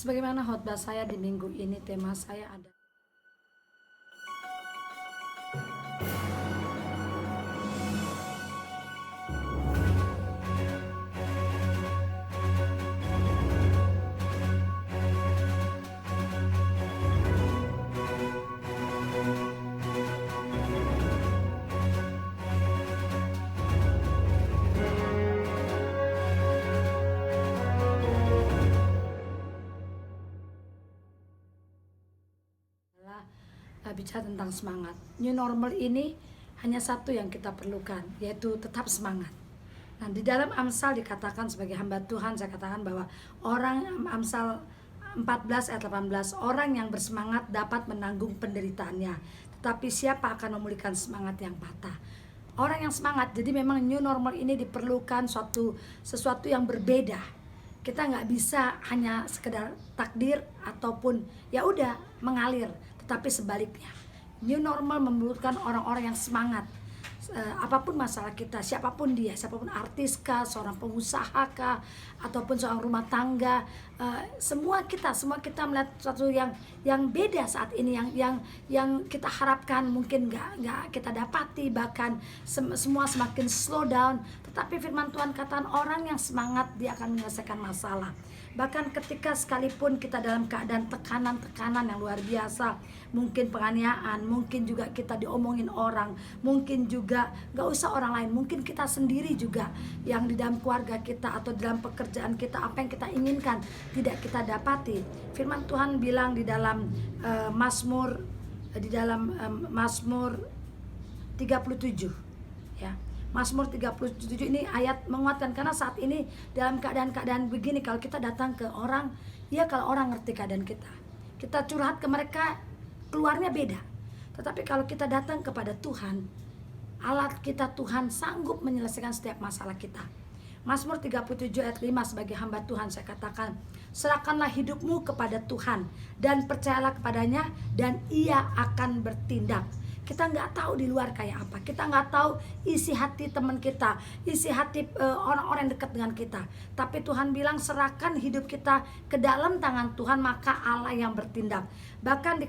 Sebagaimana khotbah saya di minggu ini, tema saya ada bicara tentang semangat. New normal ini hanya satu yang kita perlukan, yaitu tetap semangat. Nah, di dalam Amsal dikatakan sebagai hamba Tuhan, saya katakan bahwa orang Amsal 14 ayat 18, orang yang bersemangat dapat menanggung penderitaannya, tetapi siapa akan memulihkan semangat yang patah? Orang yang semangat. Jadi memang new normal ini diperlukan sesuatu yang berbeda. Kita nggak bisa hanya sekedar takdir ataupun ya udah mengalir, tetapi sebaliknya. New normal memerlukan orang-orang yang semangat. Apapun masalah kita, siapapun dia, siapapun artis kah, seorang pengusaha kah, ataupun seorang rumah tangga, semua kita melihat sesuatu yang beda saat ini, yang kita harapkan mungkin nggak kita dapati, bahkan semua semakin slow down. Tetapi firman Tuhan katakan orang yang semangat dia akan menyelesaikan masalah. Bahkan ketika sekalipun kita dalam keadaan tekanan yang luar biasa, mungkin penganiayaan, mungkin juga kita diomongin orang, mungkin juga gak usah orang lain, mungkin kita sendiri juga yang di dalam keluarga kita atau dalam pekerjaan kita, apa yang kita inginkan tidak kita dapati. Firman Tuhan bilang di dalam Mazmur 37 ya. Mazmur 37 ini ayat menguatkan, karena saat ini dalam keadaan-keadaan begini, kalau kita datang ke orang, ya kalau orang ngerti keadaan kita curhat ke mereka, keluarnya beda. Tetapi kalau kita datang kepada Tuhan, Allah kita Tuhan sanggup menyelesaikan setiap masalah kita. Mazmur 37 ayat 5, sebagai hamba Tuhan saya katakan, serahkanlah hidupmu kepada Tuhan dan percayalah kepadanya dan ia akan bertindak. Kita nggak tahu di luar kayak apa, kita nggak tahu isi hati teman kita, isi hati orang-orang yang dekat dengan kita. Tapi Tuhan bilang serahkan hidup kita ke dalam tangan Tuhan, maka Allah yang bertindak. Bahkan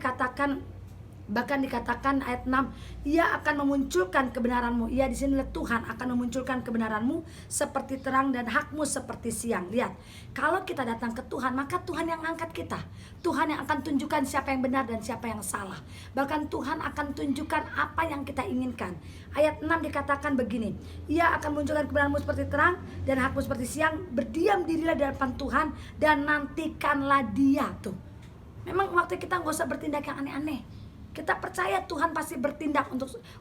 dikatakan ayat 6, ia akan memunculkan kebenaranmu. Ia di sini Tuhan akan memunculkan kebenaranmu seperti terang dan hakmu seperti siang. Lihat, kalau kita datang ke Tuhan, maka Tuhan yang angkat kita. Tuhan yang akan tunjukkan siapa yang benar dan siapa yang salah. Bahkan Tuhan akan tunjukkan apa yang kita inginkan. Ayat 6 dikatakan begini, ia akan memunculkan kebenaranmu seperti terang dan hakmu seperti siang. Berdiam dirilah di hadapan Tuhan dan nantikanlah dia. Tuh, memang waktu kita gak usah bertindak yang aneh-aneh. Kita percaya Tuhan pasti bertindak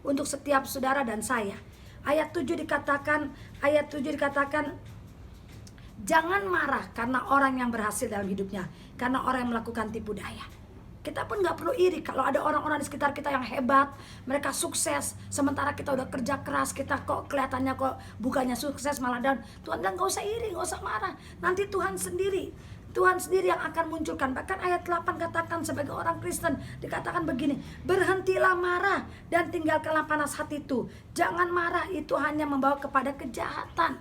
untuk setiap saudara dan saya. Ayat 7 dikatakan, jangan marah karena orang yang berhasil dalam hidupnya, karena orang yang melakukan tipu daya. Kita pun gak perlu iri kalau ada orang-orang di sekitar kita yang hebat, mereka sukses, sementara kita udah kerja keras, kita kok kelihatannya kok bukannya sukses malah down. Tuhan bilang gak usah iri, gak usah marah. Nanti Tuhan sendiri yang akan munculkan. Bahkan ayat 8 katakan sebagai orang Kristen dikatakan begini, berhentilah marah dan tinggalkanlah panas hati itu. Jangan marah, itu hanya membawa kepada kejahatan.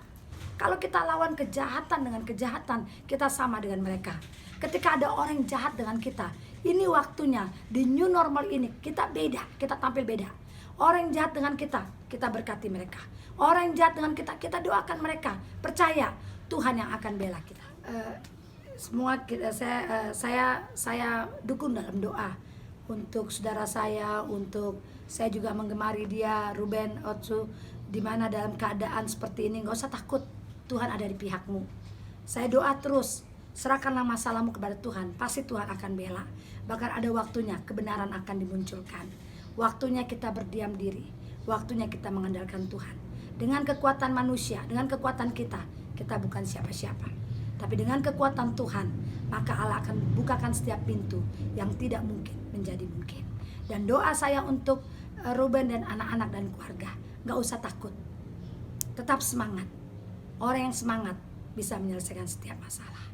Kalau kita lawan kejahatan dengan kejahatan, kita sama dengan mereka. Ketika ada orang yang jahat dengan kita, ini waktunya di new normal ini kita beda, kita tampil beda. Orang yang jahat dengan kita, kita berkati mereka. Orang yang jahat dengan kita, kita doakan mereka. Percaya Tuhan yang akan bela kita. Semua saya dukung dalam doa untuk saudara saya, untuk saya juga menggemari dia, Ruben Otsu, di mana dalam keadaan seperti ini nggak usah takut, Tuhan ada di pihakmu. Saya doa terus, serahkanlah masalahmu kepada Tuhan, pasti Tuhan akan bela. Bahkan ada waktunya kebenaran akan dimunculkan. Waktunya kita berdiam diri, waktunya kita mengandalkan Tuhan. Dengan kekuatan manusia, dengan kekuatan kita bukan siapa-siapa. Tapi dengan kekuatan Tuhan, maka Allah akan bukakan setiap pintu yang tidak mungkin menjadi mungkin. Dan doa saya untuk Ruben dan anak-anak dan keluarga, gak usah takut, tetap semangat. Orang yang semangat bisa menyelesaikan setiap masalah.